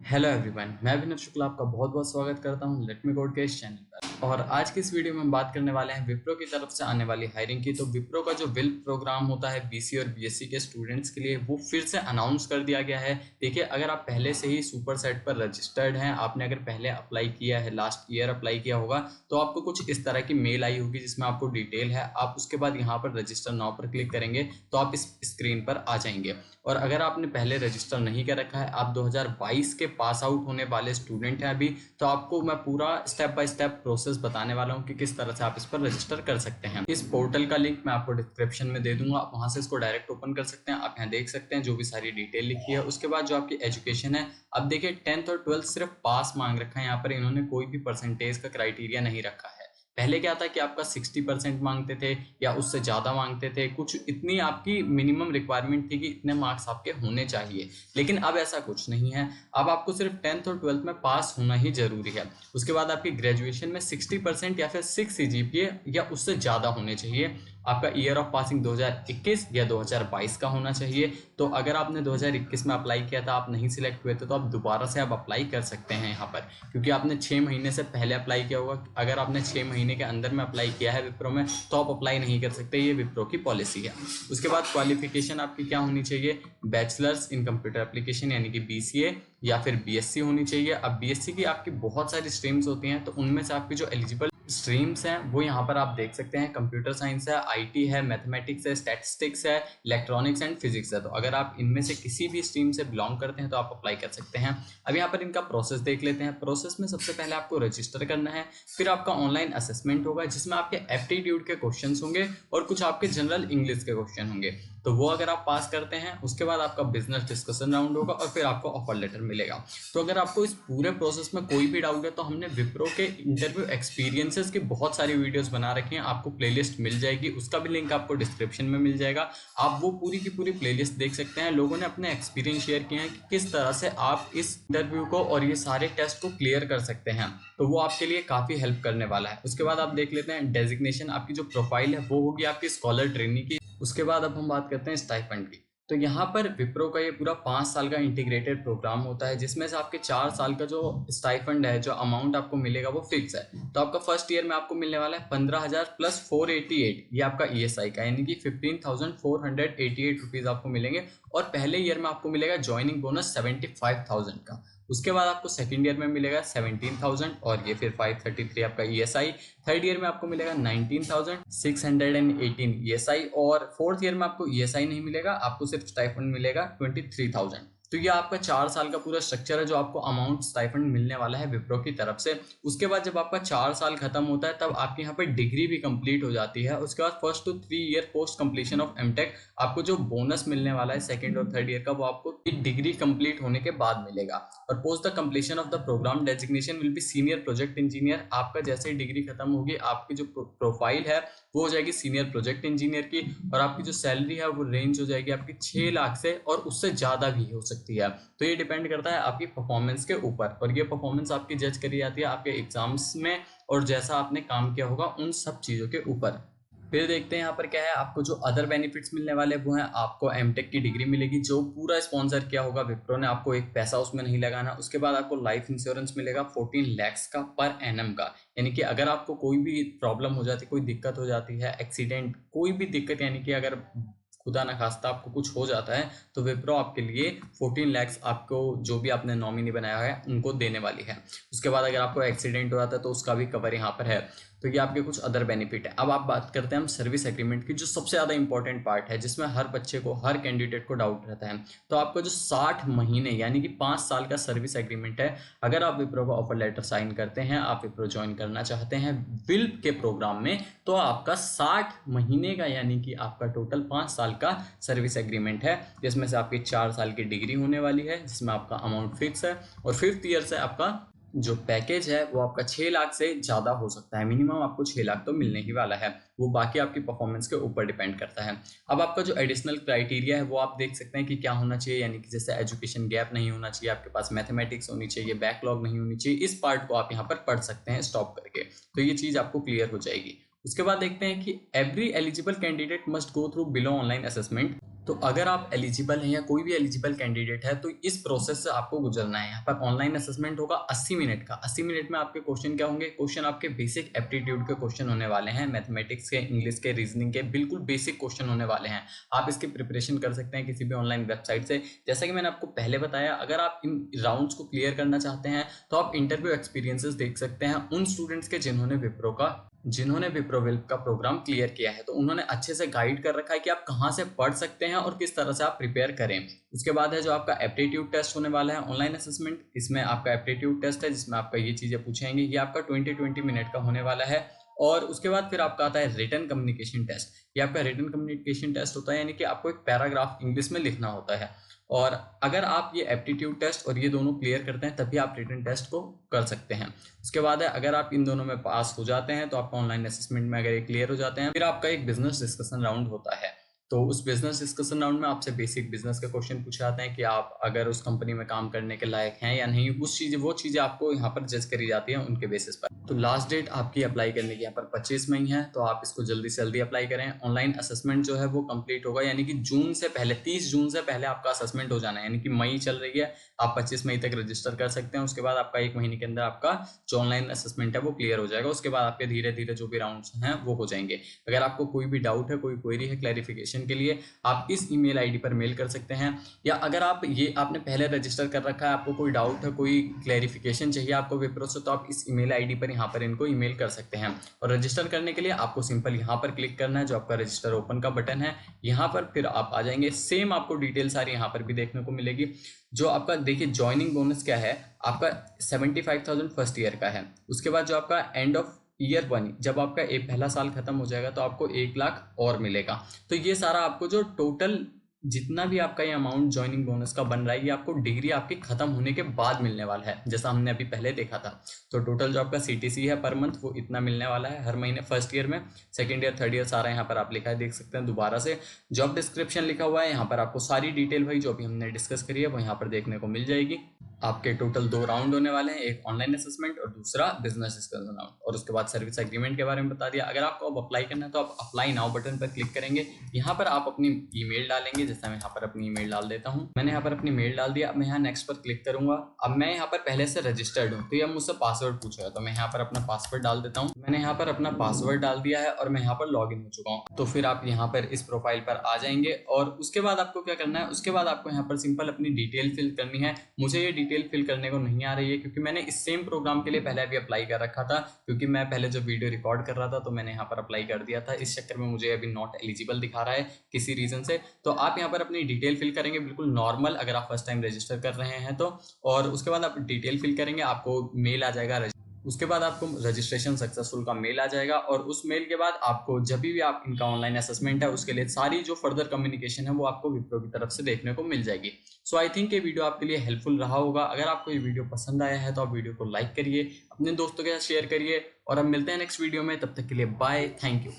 Hello everyone, मैं विनोद शुक्ला आपका बहुत बहुत स्वागत करता हूं लेट मी कोड के इस चैनल पर। और आज की इस वीडियो में हम बात करने वाले हैं विप्रो की तरफ से आने वाली हायरिंग की। तो विप्रो का जो विल प्रोग्राम होता है बीसी और बीएससी के स्टूडेंट्स के लिए, वो फिर से अनाउंस कर दिया गया है। देखिए, अगर आप पहले से ही सुपर सेट पर रजिस्टर्ड हैं, आपने अगर पहले अप्लाई किया है, लास्ट ईयर अप्लाई किया होगा, तो आपको कुछ इस तरह की मेल आई होगी जिसमें आपको डिटेल है। आप उसके बाद यहाँ पर रजिस्टर नाउ पर क्लिक करेंगे तो आप इस स्क्रीन पर आ जाएंगे। और अगर आपने पहले रजिस्टर नहीं कर रखा है, आप 2022 के पास आउट होने वाले स्टूडेंट हैं अभी, तो आपको मैं पूरा स्टेप बाय स्टेप प्रोसेस बताने वाला हूं कि किस तरह से आप इस पर रजिस्टर कर सकते हैं। इस पोर्टल का लिंक मैं आपको डिस्क्रिप्शन में दे दूंगा, आप वहां से इसको डायरेक्ट ओपन कर सकते हैं। आप यहाँ देख सकते हैं जो भी सारी डिटेल लिखी है। उसके बाद जो आपकी एजुकेशन है, अब देखिए 10th और 12th सिर्फ पास मांग रखा है। यहाँ पर इन्होंने कोई भी परसेंटेज का क्राइटेरिया नहीं रखा है। पहले क्या था कि आपका 60% मांगते थे या उससे ज़्यादा मांगते थे, कुछ इतनी आपकी मिनिमम रिक्वायरमेंट थी कि इतने मार्क्स आपके होने चाहिए। लेकिन अब ऐसा कुछ नहीं है। अब आपको सिर्फ 10th और 12th में पास होना ही जरूरी है। उसके बाद आपकी ग्रेजुएशन में 60% या फिर 6 सीजीपीए या उससे ज़्यादा होने चाहिए। आपका ईयर ऑफ पासिंग 2021 या 2022 का होना चाहिए। तो अगर आपने 2021 में अप्लाई किया था, आप नहीं सिलेक्ट हुए थे, तो आप दोबारा से आप अप्लाई कर सकते हैं यहाँ पर, क्योंकि आपने 6 महीने से पहले अप्लाई किया होगा। अगर आपने 6 महीने के अंदर में अप्लाई किया है विप्रो में, तो आप अप्लाई नहीं कर सकते। ये विप्रो की पॉलिसी है। उसके बाद क्वालिफिकेशन आपकी क्या होनी चाहिए? बैचलर्स इन कंप्यूटर एप्लीकेशन यानी कि बीसीए या फिर बीएससी होनी चाहिए। अब बीएससी की आपकी बहुत सारी स्ट्रीम्स होती हैं, तो उनमें से आपकी जो एलिजिबल स्ट्रीम्स हैं वो यहाँ पर आप देख सकते हैं। कंप्यूटर साइंस है, आईटी है, मैथमेटिक्स है, स्टैटिस्टिक्स है, इलेक्ट्रॉनिक्स एंड फिजिक्स है। तो अगर आप इनमें से किसी भी स्ट्रीम से बिलोंग करते हैं तो आप अप्लाई कर सकते हैं। अब यहाँ पर इनका प्रोसेस देख लेते हैं। प्रोसेस में सबसे पहले आपको रजिस्टर करना है, फिर आपका ऑनलाइन असेसमेंट होगा जिसमें आपके एप्टीट्यूड के क्वेश्चन होंगे और कुछ आपके जनरल इंग्लिश के क्वेश्चन होंगे। तो वो अगर आप पास करते हैं, उसके बाद आपका बिजनेस डिस्कशन राउंड होगा और फिर आपको ऑफर लेटर मिलेगा। तो अगर आपको इस पूरे प्रोसेस में कोई भी डाउट है, तो हमने विप्रो के इंटरव्यू एक्सपीरियंसेस की बहुत सारी वीडियोस बना रखी हैं। आपको प्लेलिस्ट मिल जाएगी, उसका भी लिंक आपको डिस्क्रिप्शन में मिल जाएगा। आप वो पूरी की पूरी प्लेलिस्ट देख सकते हैं। लोगों ने अपने एक्सपीरियंस शेयर किए हैं कि किस तरह से आप इस इंटरव्यू को और ये सारे टेस्ट को क्लियर कर सकते हैं। तो वो आपके लिए काफी हेल्प करने वाला है। उसके बाद आप देख लेते हैं डेजिग्नेशन। आपकी जो प्रोफाइल है वो होगी आपकी स्कॉलर ट्रेनी की। उसके बाद अब हम बात करते हैं स्टाइपेंड की। तो यहाँ पर विप्रो का ये पूरा 5 साल का इंटीग्रेटेड प्रोग्राम होता है, जिसमें से आपके 4 साल का जो स्टाइफंड है, जो अमाउंट आपको मिलेगा वो फिक्स है। तो आपका फर्स्ट ईयर में आपको मिलने वाला है 15,000 प्लस 488, ये आपका ईएसआई का, यानी कि 15,488 रुपीज आपको मिलेंगे। और पहले ईयर में आपको मिलेगा ज्वाइनिंग बोनस 75,000 का। उसके बाद आपको सेकंड ईयर में मिलेगा 17,000 और ये फिर 533 आपका ईएसआई। थर्ड ईयर में आपको मिलेगा 19,618 ईएसआई और फोर्थ ईयर में आपको ईएसआई नहीं मिलेगा, आपको सिर्फ स्टाइफंड मिलेगा 23,000। तो ये आपका 4 साल का पूरा स्ट्रक्चर है जो आपको अमाउंट स्टाइफंड मिलने वाला है विप्रो की तरफ से। उसके बाद जब आपका 4 साल खत्म होता है, तब आपके यहाँ पे डिग्री भी कंप्लीट हो जाती है। उसके बाद 1 to 3 year post completion of MTech आपको जो बोनस मिलने वाला है सेकंड और थर्ड ईयर का, वो आपको डिग्री कंप्लीट होने के बाद मिलेगा। और post the completion of the program designation will be senior project engineer. आपका जैसे ही डिग्री खत्म होगी, आपकी जो प्रोफाइल है वो हो जाएगी सीनियर प्रोजेक्ट इंजीनियर की। और आपकी जो सैलरी है वो रेंज हो जाएगी आपकी 6 लाख से, और उससे ज्यादा भी हो सकती है। तो ये डिपेंड करता है आपकी परफॉर्मेंस के ऊपर, और ये परफॉर्मेंस आपकी जज करी जाती है आपके एग्जाम्स में, और जैसा आपने काम किया होगा उन सब चीजों के ऊपर। फिर देखते हैं यहाँ पर क्या है। आपको जो अदर बेनिफिट्स मिलने वाले वो हैं, आपको एमटेक की डिग्री मिलेगी जो पूरा स्पॉन्सर किया होगा विप्रो ने, आपको एक पैसा उसमें नहीं लगाना। उसके बाद आपको लाइफ इंश्योरेंस मिलेगा 14 lakhs का पर एनम का, यानी कि अगर आपको कोई भी प्रॉब्लम हो जाती है, कोई दिक्कत हो जाती है, एक्सीडेंट, कोई भी दिक्कत, यानी कि अगर खुदा ना खास्ता आपको कुछ हो जाता है, तो विप्रो आपके लिए 14 lakhs आपको, जो भी आपने नॉमिनी बनाया है, उनको देने वाली है। उसके बाद अगर आपको एक्सीडेंट हो जाता है तो उसका भी कवर यहाँ पर है। तो ये आपके कुछ अदर बेनिफिट है। अब आप बात करते हैं हम सर्विस एग्रीमेंट की, जो सबसे ज़्यादा इंपॉर्टेंट पार्ट है, जिसमें हर बच्चे को, हर कैंडिडेट को डाउट रहता है। तो आपका जो 60 महीने यानी कि 5 साल का सर्विस एग्रीमेंट है, अगर आप विप्रो का ऑफर लेटर साइन करते हैं, आप विप्रो ज्वाइन करना चाहते हैं विल के प्रोग्राम में, तो आपका 60 महीने का यानी कि आपका टोटल 5 साल का सर्विस एग्रीमेंट है, जिसमें से आपकी 4 साल की डिग्री होने वाली है, जिसमें आपका अमाउंट फिक्स है। और 5th ईयर से आपका जो पैकेज है वो आपका 6 लाख से ज़्यादा हो सकता है। मिनिमम आपको 6 लाख तो मिलने ही वाला है, वो बाकी आपकी परफॉर्मेंस के ऊपर डिपेंड करता है। अब आपका जो एडिशनल क्राइटेरिया है वो आप देख सकते हैं कि क्या होना चाहिए, यानी कि जैसे एजुकेशन गैप नहीं होना चाहिए, आपके पास मैथमेटिक्स होनी चाहिए, बैकलॉग नहीं होनी चाहिए। इस पार्ट को आप यहाँ पर पढ़ सकते हैं स्टॉप करके, तो ये चीज़ आपको क्लियर हो जाएगी। उसके बाद देखते हैं कि every eligible candidate must go through below online assessment. तो अगर आप एलिजिबल हैं या कोई भी एलिजिबल कैंडिडेट है तो इस प्रोसेस से आपको गुजरना है। यहाँ पर ऑनलाइन असेसमेंट होगा 80 मिनट का। 80 मिनट में आपके क्वेश्चन क्या होंगे? क्वेश्चन आपके बेसिक एप्टीट्यूड के क्वेश्चन होने वाले हैं, मैथमेटिक्स के, इंग्लिश के, रीजनिंग के, बिल्कुल बेसिक क्वेश्चन होने वाले हैं। आप इसकी प्रिपरेशन कर सकते हैं किसी भी ऑनलाइन वेबसाइट से। जैसा कि मैंने आपको पहले बताया, अगर आप इन राउंड्स को क्लियर करना चाहते हैं तो आप इंटरव्यू एक्सपीरियंसेस देख सकते हैं उन स्टूडेंट्स के जिन्होंने विप्रो वेल्थ का प्रोग्राम क्लियर किया है। तो उन्होंने अच्छे से गाइड कर रखा है कि आप कहाँ से पढ़ सकते हैं और किस तरह से आप प्रिपेयर करें। उसके बाद है जो आपका एप्टीट्यूड टेस्ट होने वाला है, ऑनलाइन असेसमेंट। इसमें आपका एप्टीट्यूड टेस्ट है जिसमें आपका ये चीज़ें पूछेंगे। ये आपका 20 मिनट का होने वाला है। और उसके बाद फिर आपका आता है रिटन कम्युनिकेशन टेस्ट। ये आपका रिटन कम्युनिकेशन टेस्ट होता है, यानी कि आपको एक पैराग्राफ इंग्लिश में लिखना होता है। और अगर आप ये एप्टीट्यूड टेस्ट और ये दोनों क्लियर करते हैं तभी आप रिटन टेस्ट को कर सकते हैं। उसके बाद है, अगर आप इन दोनों में पास हो जाते हैं तो आपका ऑनलाइन असेसमेंट में अगर ये क्लियर हो जाते हैं, फिर आपका एक बिजनेस डिस्कशन राउंड होता है। तो उस बिजनेस डिस्कशन राउंड में आपसे बेसिक बिजनेस के क्वेश्चन पूछे जाते हैं कि आप अगर उस कंपनी में काम करने के लायक हैं या नहीं। वो चीज़ें आपको यहाँ पर जज करी जाती हैं उनके बेसिस पर। तो लास्ट डेट आपकी अप्लाई करने की यहाँ पर 25 मई है, तो आप इसको जल्दी से जल्दी अप्लाई करें। ऑनलाइन असेसमेंट जो है वो कंप्लीट होगा, यानी कि जून से पहले 30 जून से पहले आपका असेसमेंट हो जाना है। यानी कि मई चल रही है, आप 25 मई तक रजिस्टर कर सकते हैं। उसके बाद आपका 1 महीने के अंदर आपका जो ऑनलाइन असेसमेंट है वो क्लियर हो जाएगा। उसके बाद आपके धीरे धीरे जो भी राउंड्स हैं वो हो जाएंगे। अगर आपको कोई भी डाउट है, कोई क्वेरी है क्लैरिफिकेशन के लिए, आप इस ईमेल आईडी पर मेल कर सकते हैं। या अगर आपने पहले रजिस्टर कर रखा है, आपको कोई डाउट है, कोई क्लैरिफिकेशन चाहिए आपको विप्रो से, तो आप इस ईमेल आईडी पर यहाँ पर इनको ईमेल कर सकते हैं। और रजिस्टर करने के लिए आपको सिंपल यहाँ पर क्लिक करना है, जो आपका रजिस्टर ओपन का बटन है। यहाँ पर फिर आप आ जाएंगे। सेम आपको डिटेल सारी यहाँ पर भी देखने को मिलेगी। जो आपका देखिए ज्वाइनिंग बोनस क्या है, आपका 75,000 फर्स्ट ईयर का है। उसके बाद जो आपका एंड ऑफ ईयर 1, जब आपका एक पहला साल खत्म हो जाएगा तो आपको 1 लाख और मिलेगा। तो ये सारा आपको जो टोटल जितना भी आपका ये अमाउंट ज्वाइनिंग बोनस का बन रहा है, ये आपको डिग्री आपकी खत्म होने के बाद मिलने वाला है, जैसा हमने अभी पहले देखा था। तो टोटल जो आपका सीटीसी है पर मंथ वो इतना मिलने वाला है हर महीने, फर्स्ट ईयर में। सेकंड ईयर, थर्ड ईयर सारा यहाँ पर आप लिखा है, देख सकते हैं दोबारा से। जॉब डिस्क्रिप्शन लिखा हुआ है यहाँ पर, आपको सारी डिटेल भाई जो अभी हमने डिस्कस करी है वो यहाँ पर देखने को मिल जाएगी। आपके टोटल 2 राउंड होने वाले हैं, एक ऑनलाइन असेसमेंट और दूसरा बिजनेस डिस्कशन राउंड। और उसके बाद सर्विस एग्रीमेंट के बारे में बता दिया। अगर आपको अब अप्लाई करना है तो आप अप्लाई नाउ बटन पर क्लिक करेंगे। यहाँ पर आप अपनी ईमेल डालेंगे, जैसे मैं यहाँ पर अपनी ईमेल डाल देता हूँ। मैंने यहाँ पर अपनी मेल डाल दिया। अब मैं यहाँ नेक्स्ट पर क्लिक करूंगा। अब मैं यहाँ पर पहले से रजिस्टर्ड हूँ तो ये मुझसे पासवर्ड पूछेगा, तो मैं यहाँ पर अपना पासवर्ड डाल देता हूँ। मैंने यहाँ पर अपना पासवर्ड डाल दिया है और मैं यहाँ पर लॉग इन हो चुका हूँ। तो फिर आप यहाँ पर इस प्रोफाइल पर आ जाएंगे और उसके बाद आपको क्या करना है, उसके बाद आपको यहाँ पर सिंपल अपनी डिटेल फिल करनी है। मुझे ये डिटेल फिल करने को नहीं आ रही है क्योंकि मैंने इस सेम प्रोग्राम के लिए पहले अभी अप्लाई कर रखा था, क्योंकि मैं पहले जो वीडियो रिकॉर्ड कर रहा था तो मैंने यहाँ पर अप्लाई कर दिया था। इस चक्कर में मुझे अभी नॉट एलिजिबल दिखा रहा है किसी रीजन से। तो आप यहाँ पर अपनी डिटेल फिल करेंगे बिल्कुल नॉर्मल, अगर आप फर्स्ट टाइम रजिस्टर कर रहे हैं तो। और उसके बाद आप डिटेल फिल करेंगे, आपको मेल आ जाएगा। उसके बाद आपको रजिस्ट्रेशन सक्सेसफुल का मेल आ जाएगा और उस मेल के बाद आपको जब भी आप इनका ऑनलाइन असेसमेंट है उसके लिए सारी जो फर्दर कम्युनिकेशन है वो आपको विप्रो की तरफ से देखने को मिल जाएगी। सो आई थिंक ये वीडियो आपके लिए हेल्पफुल रहा होगा। अगर आपको ये वीडियो पसंद आया है तो आप वीडियो को लाइक करिए, अपने दोस्तों के साथ शेयर करिए और हम मिलते हैं नेक्स्ट वीडियो में। तब तक के लिए बाय, थैंक यू।